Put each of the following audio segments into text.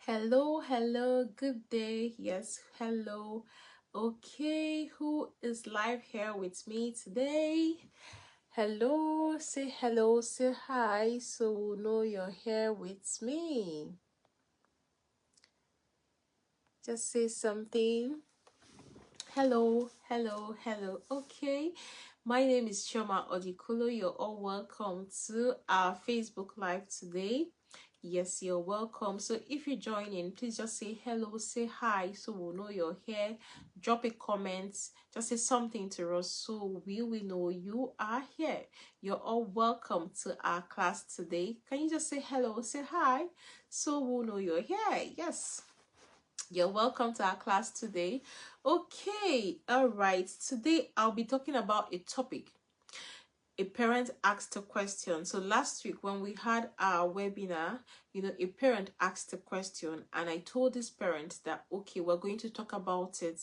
Hello, hello, good day. Yes, hello. Okay, who is live here with me today? Hello, say hi so we'll know you're here with me. Just say something. Hello. Okay, my name is Choma Odikulo. You're all welcome to our Facebook Live today. Yes, you're welcome. So if you join in, please just say hello, say hi, so we'll know you're here. Drop a comment, just say something to us so we will know you are here. You're all welcome to our class today. Can you just say hello, say hi, so we'll know you're here? Yes. You're welcome to our class today. Okay, all right. Today I'll be talking about a topic. A parent asked a question. So last week when we had our webinar, a parent asked a question, and I told this parent that okay, we're going to talk about it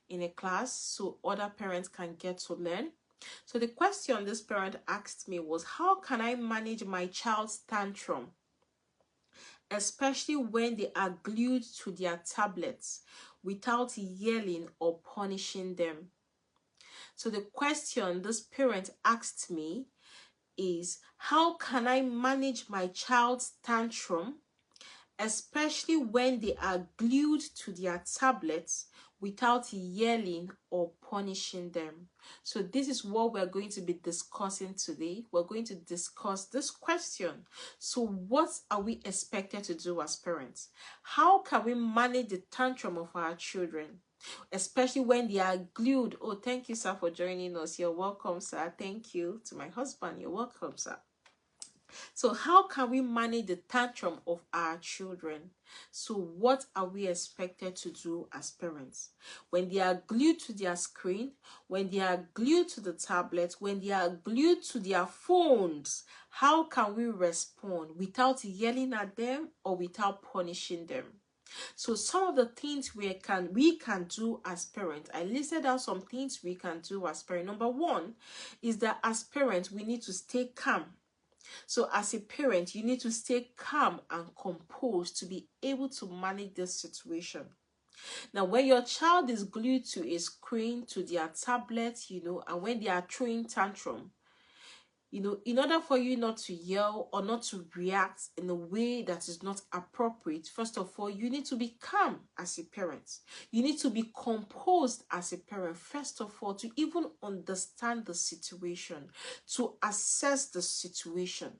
in a class so other parents can get to learn. So the question this parent asked me was, how can I manage my child's tantrum, especially when they are glued to their tablets, without yelling or punishing them? So the question this parent asked me is, how can I manage my child's tantrum, especially when they are glued to their tablets, without yelling or punishing them? So this is what we're going to be discussing today. We're going to discuss this question. So what are we expected to do as parents? How can we manage the tantrum of our children, especially when they are glued? Oh, thank you, sir, for joining us. You're welcome, sir. Thank you. To my husband, you're welcome, sir. So how can we manage the tantrum of our children? So what are we expected to do as parents? When they are glued to their screen, when they are glued to the tablet, when they are glued to their phones, how can we respond without yelling at them or without punishing them? So some of the things we can do as parents, I listed out some things we can do as parents. Number one is that as parents, we need to stay calm. So as a parent, you need to stay calm and composed to be able to manage this situation. Now, when your child is glued to a screen, to their tablet, and when they are throwing tantrum, in order for you not to yell or not to react in a way that is not appropriate, first of all, you need to be calm as a parent. You need to be composed as a parent, first of all, to even understand the situation, to assess the situation.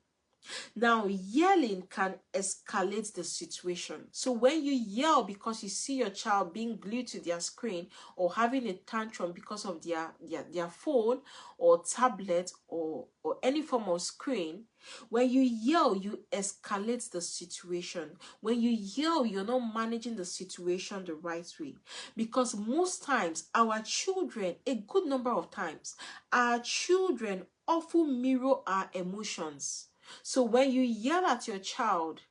Now, yelling can escalate the situation. So when you yell because you see your child being glued to their screen or having a tantrum because of their phone or tablet or any form of screen, when you yell, you escalate the situation. When you yell, you're not managing the situation the right way. Because most times, our children, a good number of times, our children often mirror our emotions. So when you yell at your child,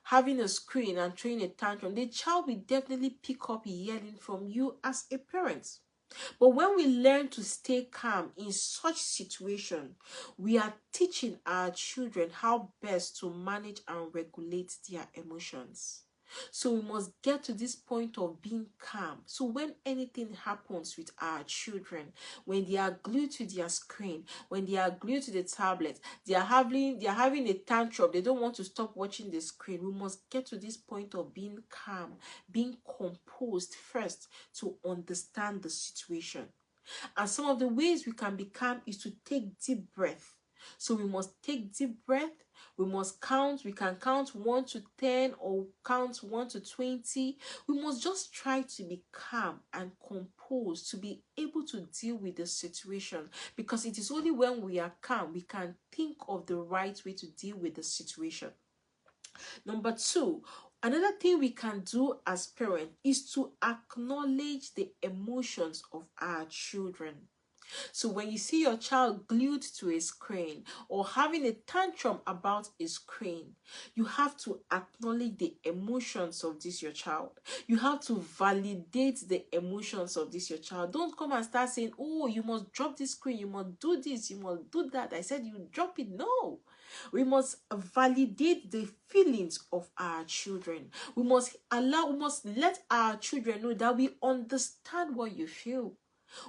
having a screen and throwing a tantrum, the child will definitely pick up yelling from you as a parent. But when we learn to stay calm in such situation, we are teaching our children how best to manage and regulate their emotions. So we must get to this point of being calm. So when anything happens with our children, when they are glued to their screen, when they are glued to the tablet, they are having a tantrum, they don't want to stop watching the screen, we must get to this point of being calm, being composed first to understand the situation. And some of the ways we can be calm is to take deep breath. So we must take deep breath. We must count. We can count 1 to 10 or count 1 to 20. We must just try to be calm and composed to be able to deal with the situation. Because it is only when we are calm we can think of the right way to deal with the situation. Number two, another thing we can do as parents is to acknowledge the emotions of our children. So when you see your child glued to a screen or having a tantrum about a screen, you have to acknowledge the emotions of this your child. You have to validate the emotions of this your child. Don't come and start saying, oh, you must drop this screen, you must do this, you must do that. I said you drop it. No. We must validate the feelings of our children. We must let our children know that we understand what you feel.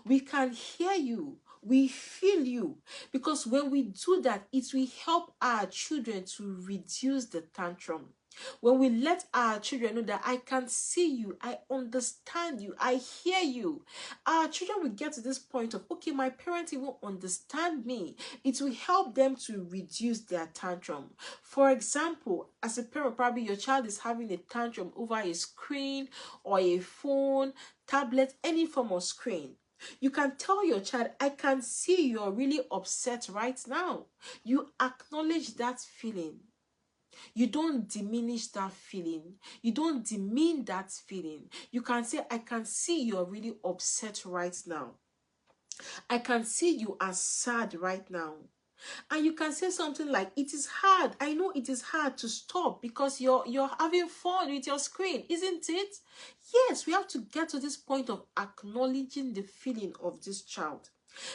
We can hear you. We feel you. Because when we do that, it will help our children to reduce the tantrum. When we let our children know that I can see you, I understand you, I hear you, our children will get to this point of, okay, my parents even understand me. It will help them to reduce their tantrum. For example, as a parent, probably your child is having a tantrum over a screen or a phone, tablet, any form of screen. You can tell your child, I can see you're really upset right now. You acknowledge that feeling. You don't diminish that feeling. You don't demean that feeling. You can say, I can see you're really upset right now. I can see you are sad right now. And you can say something like, it is hard. I know it is hard to stop because you're having fun with your screen, isn't it? Yes, we have to get to this point of acknowledging the feeling of this child.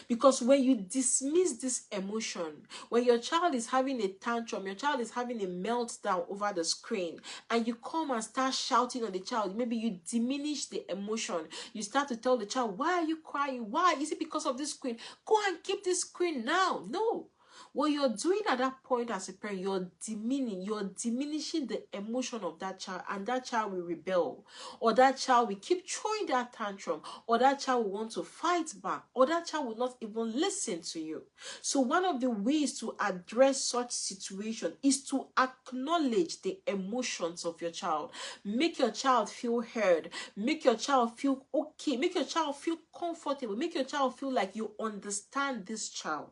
Because when you dismiss this emotion, when your child is having a tantrum, your child is having a meltdown over the screen, and you come and start shouting on the child, maybe you diminish the emotion. You start to tell the child, why are you crying? Why? Is it because of this screen? Go and keep this screen now. No. What you're doing at that point as a parent, you're diminishing the emotion of that child, and that child will rebel, or that child will keep throwing that tantrum, or that child will want to fight back, or that child will not even listen to you. So one of the ways to address such situation is to acknowledge the emotions of your child. Make your child feel heard. Make your child feel okay. Make your child feel comfortable. Make your child feel like you understand this child.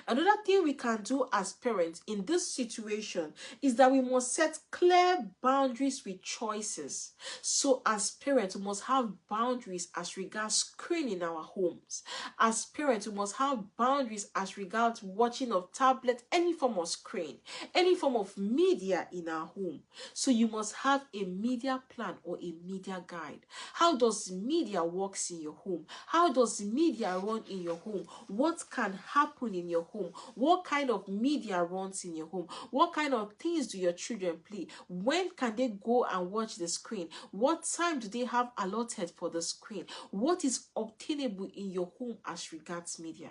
Another thing we can do as parents in this situation is that we must set clear boundaries with choices. So as parents, we must have boundaries as regards screen in our homes. As parents, we must have boundaries as regards watching of tablet, any form of screen, any form of media in our home. So you must have a media plan or a media guide. How does media works in your home? How does media run in your home? What can happen in your home? What kind of media runs in your home? What kind of things do your children play? When can they go and watch the screen? What time do they have allotted for the screen? What is obtainable in your home as regards media?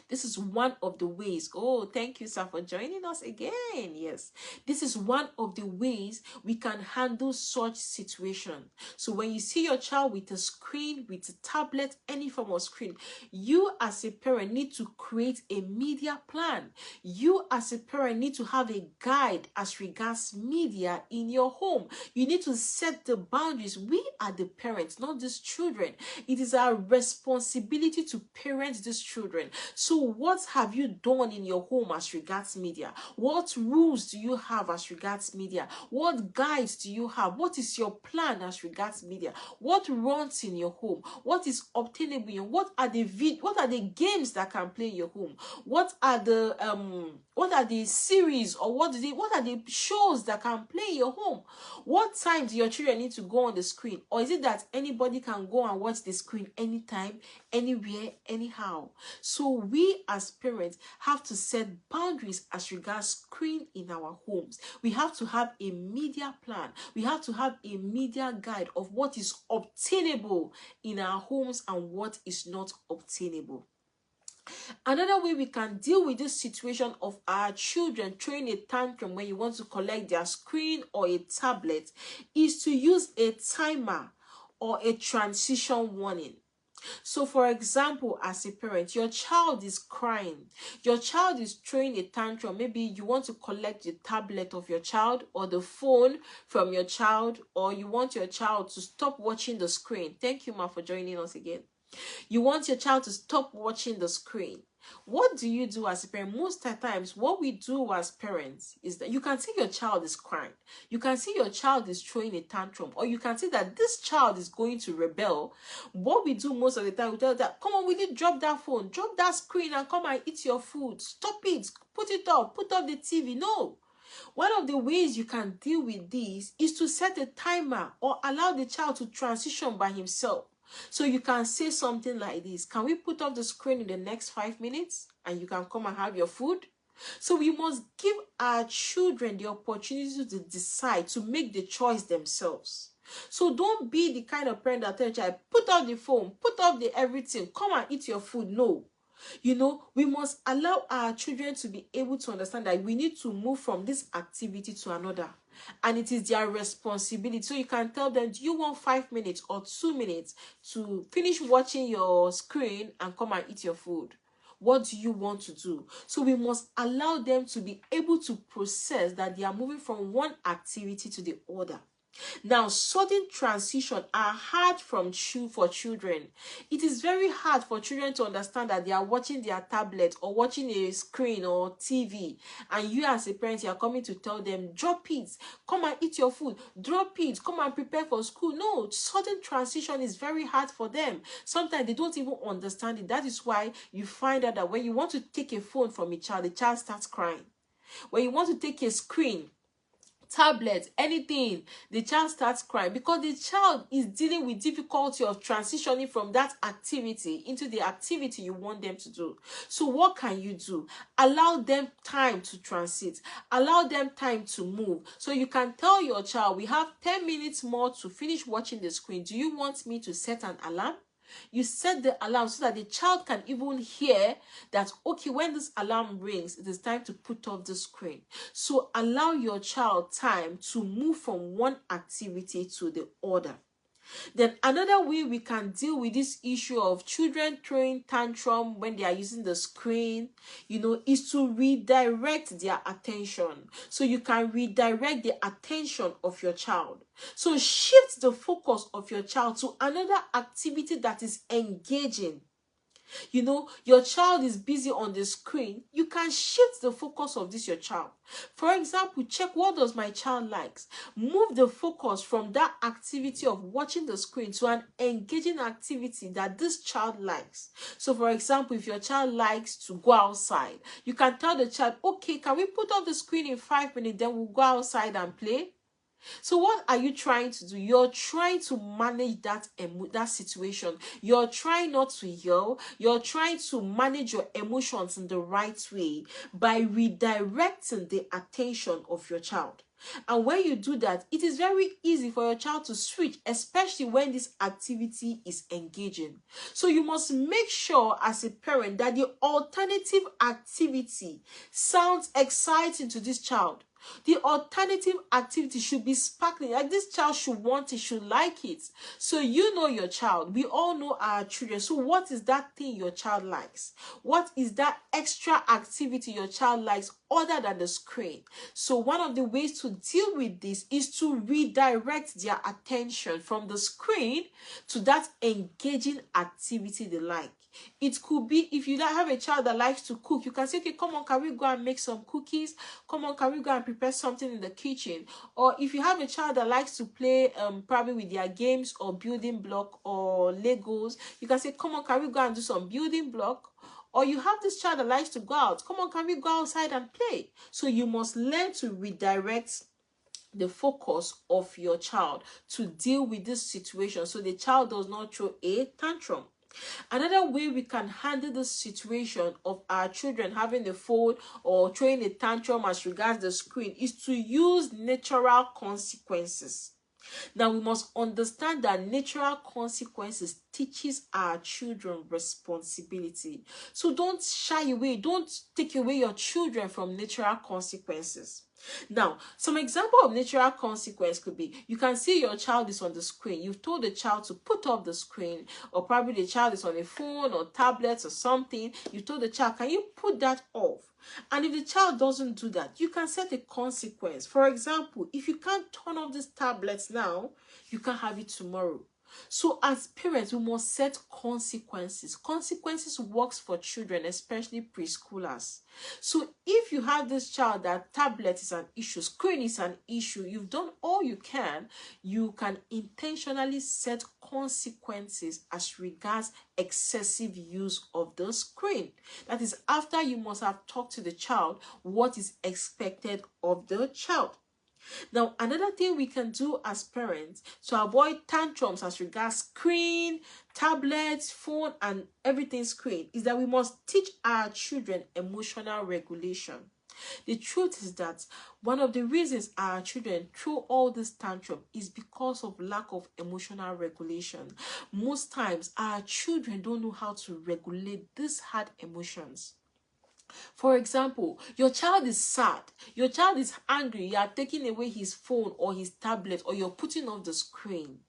This is one of the ways. Oh, thank you, sir, for joining us again. Yes, this is one of the ways we can handle such situation. So when you see your child with a screen, with a tablet, any form of screen, you as a parent need to create a media plan. You as a parent need to have a guide as regards media in your home. You need to set the boundaries. We are the parents, not these children. It is our responsibility to parent these children. So what have you done in your home as regards media? What rules do you have as regards media? What guides do you have? What is your plan as regards media? What runs in your home? What is obtainable in your home? What are the games that can play in your home? What are the series, or what are the shows that can play in your home? What time do your children need to go on the screen? Or is it that anybody can go and watch the screen anytime, anywhere, anyhow? So we as parents have to set boundaries as regards screen in our homes. We have to have a media plan. We have to have a media guide of what is obtainable in our homes and what is not obtainable. Another way we can deal with this situation of our children throwing a tantrum when you want to collect their screen or a tablet is to use a timer or a transition warning. So for example, as a parent, your child is crying, your child is throwing a tantrum. Maybe you want to collect the tablet of your child or the phone from your child, or you want your child to stop watching the screen. Thank you, Ma, for joining us again. You want your child to stop watching the screen. What do you do as a parent? Most of the times, what we do as parents is that you can see your child is crying. You can see your child is throwing a tantrum. Or you can see that this child is going to rebel. What we do most of the time, we tell that, come on, will you drop that phone? Drop that screen and come and eat your food. Stop it. Put it up. Put up the TV. No. One of the ways you can deal with this is to set a timer or allow the child to transition by himself. So you can say something like this: can we put off the screen in the next 5 minutes and you can come and have your food? So we must give our children the opportunity to decide, to make the choice themselves. So don't be the kind of parent that tells your child, put off the phone, put off the everything, come and eat your food. No. We must allow our children to be able to understand that we need to move from this activity to another. And it is their responsibility. So you can tell them, do you want 5 minutes or 2 minutes to finish watching your screen and come and eat your food? What do you want to do? So we must allow them to be able to process that they are moving from one activity to the other. Now, sudden transitions are hard for children. It is very hard for children to understand that they are watching their tablet or watching a screen or TV, and you as a parent, you are coming to tell them, drop it, come and eat your food, drop it, come and prepare for school. No, sudden transition is very hard for them. Sometimes they don't even understand it. That is why you find out that when you want to take a phone from a child, the child starts crying. When you want to take a screen, tablet, anything, the child starts crying because the child is dealing with difficulty of transitioning from that activity into the activity you want them to do. So what can you do? Allow them time to transit. Allow them time to move. So you can tell your child, we have 10 minutes more to finish watching the screen. Do you want me to set an alarm? You set the alarm so that the child can even hear that, okay, when this alarm rings, it is time to put off the screen. So allow your child time to move from one activity to the other. Then another way we can deal with this issue of children throwing tantrum when they are using the screen, is to redirect their attention. So you can redirect the attention of your child. So shift the focus of your child to another activity that is engaging. Your child is busy on the screen. You can shift the focus of your child. For example, check, what does my child likes? Move the focus from that activity of watching the screen to an engaging activity that this child likes. So for example, if your child likes to go outside, you can tell the child, okay, can we put off the screen in 5 minutes, then we'll go outside and play? So what are you trying to do? You're trying to manage that situation. You're trying not to yell. You're trying to manage your emotions in the right way by redirecting the attention of your child. And when you do that, it is very easy for your child to switch, especially when this activity is engaging. So you must make sure as a parent that the alternative activity sounds exciting to this child. The alternative activity should be sparkling. Like, this child should want it, should like it. So you know your child. We all know our children. So what is that thing your child likes? What is that extra activity your child likes other than the screen? So one of the ways to deal with this is to redirect their attention from the screen to that engaging activity they like. It could be, if you have a child that likes to cook, you can say, okay, come on, can we go and make some cookies? Come on, can we go and prepare something in the kitchen? Or if you have a child that likes to play probably with their games or building block or Legos, you can say, come on, can we go and do some building block? Or you have this child that likes to go out, come on, can we go outside and play? So you must learn to redirect the focus of your child to deal with this situation so the child does not throw a tantrum. Another way we can handle the situation of our children having the phone or throwing a tantrum as regards the screen is to use natural consequences. Now we must understand that natural consequences teaches our children responsibility. So don't shy away, don't take away your children from natural consequences. Now, some example of natural consequence could be, you can see your child is on the screen. You've told the child to put off the screen, or probably the child is on a phone or tablet or something. You told the child, can you put that off? And if the child doesn't do that, you can set a consequence. For example, if you can't turn off these tablets now, you can have it tomorrow. So as parents, we must set consequences. Consequences works for children, especially preschoolers. So if you have this child that tablet is an issue, screen is an issue, you've done all you can intentionally set consequences as regards excessive use of the screen. That is, after you must have talked to the child what is expected of the child. Now, another thing we can do as parents to avoid tantrums as regards screen, tablets, phone, and everything screen is that we must teach our children emotional regulation. The truth is that one of the reasons our children throw all this tantrum is because of lack of emotional regulation. Most times, our children don't know how to regulate these hard emotions. For example, your child is sad, your child is angry, you are taking away his phone or his tablet, or you're putting off the screen.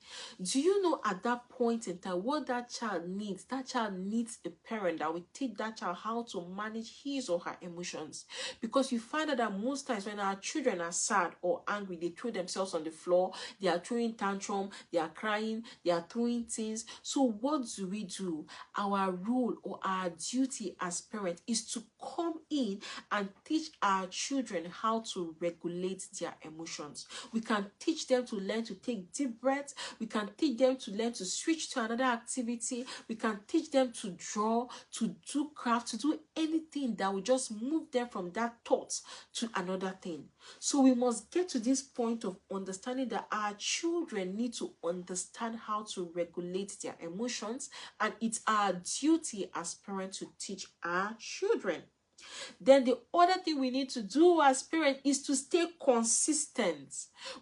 Do you know at that point in time what that child needs? That child needs a parent that will teach that child how to manage his or her emotions. Because you find out that most times when our children are sad or angry, they throw themselves on the floor, they are throwing tantrum, they are crying, they are throwing things. So what do? Our role or our duty as parents is to come in and teach our children how to regulate their emotions. We can teach them to learn to take deep breaths. We can teach them to learn to switch to another activity. We can teach them to draw, to do craft, to do anything that will just move them from that thought to another thing. So we must get to this point of understanding that our children need to understand how to regulate their emotions, and it's our duty as parents to teach our children. Then the other thing we need to do as parents is to stay consistent.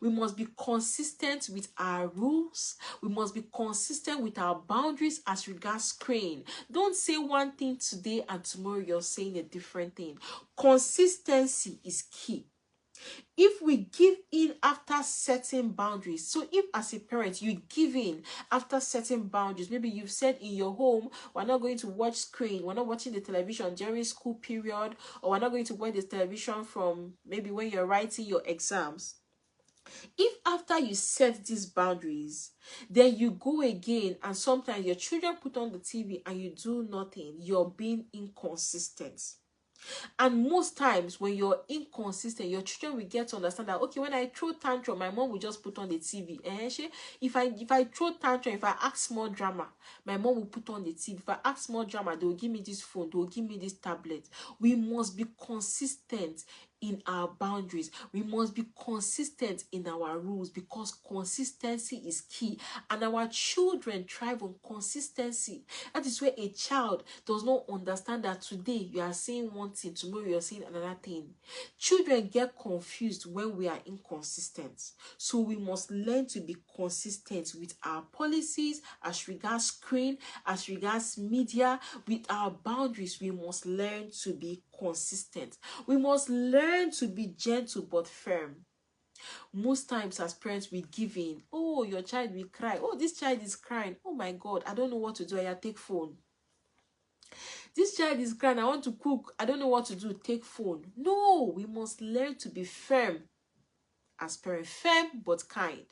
We must be consistent with our rules. We must be consistent with our boundaries as regards screen. Don't say one thing today and tomorrow you're saying a different thing. Consistency is key. If we give in after certain boundaries, so if as a parent you give in after certain boundaries, maybe you've said in your home, we're not going to watch screen, we're not watching the television during school period, or we're not going to watch the television from maybe when you're writing your exams. If after you set these boundaries, then you go again and sometimes your children put on the TV and you do nothing, you're being inconsistent. And most times when you're inconsistent, your children will get to understand that, okay, when I throw tantrum, my mom will just put on the TV. If I throw tantrum, if I ask more drama, my mom will put on the TV. If I ask more drama, they will give me this phone, they will give me this tablet. We must be consistent in our boundaries. We must be consistent in our rules, because consistency is key, and our children thrive on consistency. That is where a child does not understand that today you are saying one thing, tomorrow you are saying another thing. Children get confused when we are inconsistent. So we must learn to be consistent with our policies as regards screen, as regards media, with our boundaries. We must learn to be consistent. We must learn to be gentle but firm. Most times as parents we give in. Oh, your child will cry. Oh, this child is crying. Oh my God, I don't know what to do. I take phone. This child is crying. I want to cook. I don't know what to do. Take phone. No, we must learn to be firm as parents. Firm but kind.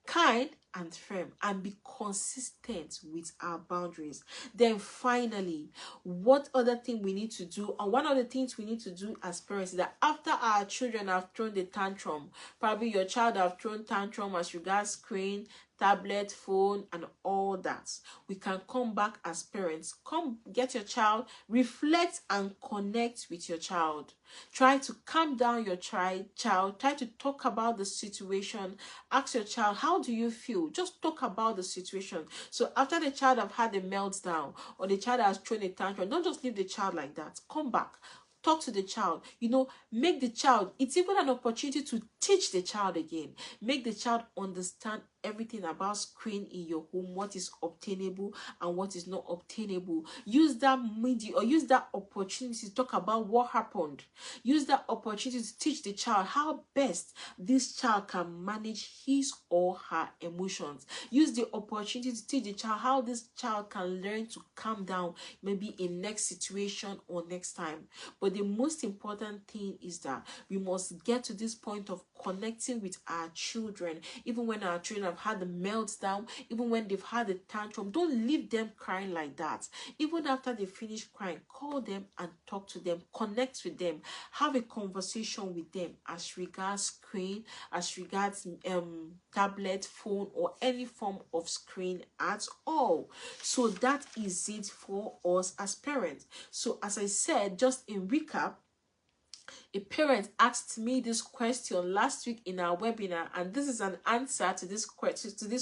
Kind and firm, and be consistent with our boundaries. Then finally, what other thing we need to do, and one of the things we need to do as parents, is that after our children have thrown the tantrum, probably your child have thrown tantrum as regards screen, tablet, phone, and all that, we can come back as parents. Come get your child, reflect and connect with your child. Try to calm down your child. Try to talk about the situation. Ask your child, how do you feel? Just talk about the situation. So after the child have had a meltdown or the child has thrown a tantrum, don't just leave the child like that. Come back. Talk to the child, make the child, it's even an opportunity to teach the child again. Make the child understand everything about screen in your home, what is obtainable and what is not obtainable. Use that media or use that opportunity to talk about what happened. Use that opportunity to teach the child how best this child can manage his or her emotions. Use the opportunity to teach the child how this child can learn to calm down, maybe in next situation or next time. But the most important thing is that we must get to this point of connecting with our children, even when our children have had the meltdown, even when they've had a tantrum. Don't leave them crying like that. Even after they finish crying, call them and talk to them, connect with them, have a conversation with them as regards screen, as regards tablet, phone, or any form of screen at all. So that is it for us as parents. So as I said, just in recap, A parent asked me this question last week in our webinar, and this is an answer to this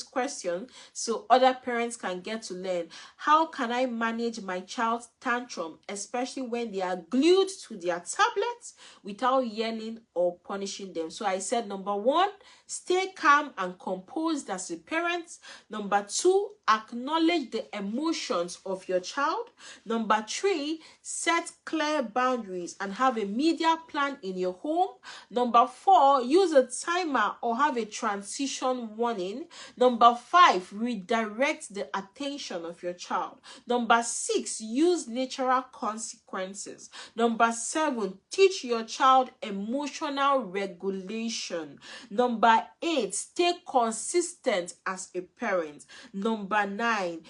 question, so other parents can get to learn. How can I manage my child's tantrum, especially when they are glued to their tablets, without yelling or punishing them? So I said, number one, stay calm and composed as a parent. Number two, acknowledge the emotions of your child. Number three, set clear boundaries and have a media plan in your home. Number four, use a timer or have a transition warning. Number five, redirect the attention of your child. Number six, use natural consequences. Number seven, teach your child emotional regulation. Number eight, stay consistent as a parent. Number nine,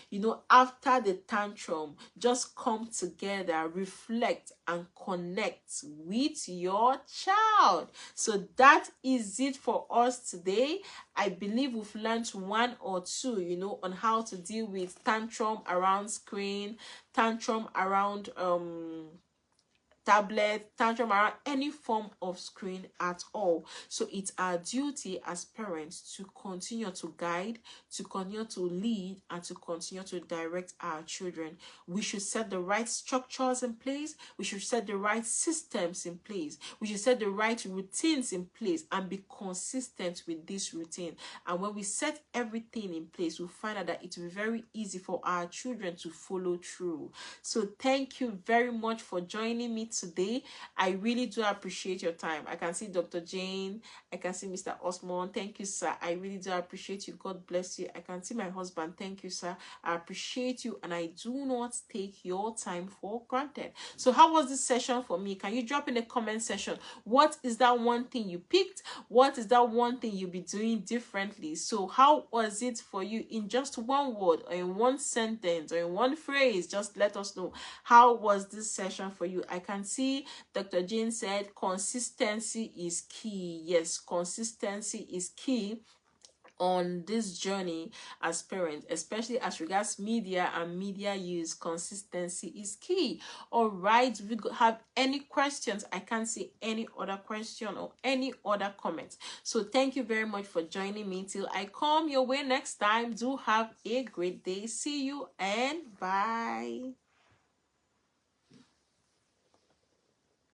after the tantrum, just come together, reflect, and connect with your child. So that is it for us today. I believe we've learned one or two, on how to deal with tantrum around screen, tantrum around tablet, tantrum around any form of screen at all. So it's our duty as parents to continue to guide, to continue to lead, and to continue to direct our children. We should set the right structures in place. We should set the right systems in place. We should set the right routines in place and be consistent with this routine. And when we set everything in place, we'll find out that it will be very easy for our children to follow through. So thank you very much for joining me today. I really do appreciate your time. I can see Dr. Jane. I can see Mr. Osmond. Thank you, sir. I really do appreciate you. God bless you. I can see my husband. Thank you, sir. I appreciate you, and I do not take your time for granted. So how was this session for me? Can you drop in the comment section? What is that one thing you picked? What is that one thing you'll be doing differently? So how was it for you? In just one word, or in one sentence, or in one phrase, just let us know. How was this session for you? I can see Dr. Jane said consistency is key. Yes, consistency is key on this journey as parents, especially as regards media and media use. Consistency is key. All right, if you have any questions, I can't see any other question or any other comments. So thank you very much for joining me. Till I come your way next time, do have a great day. See you and bye.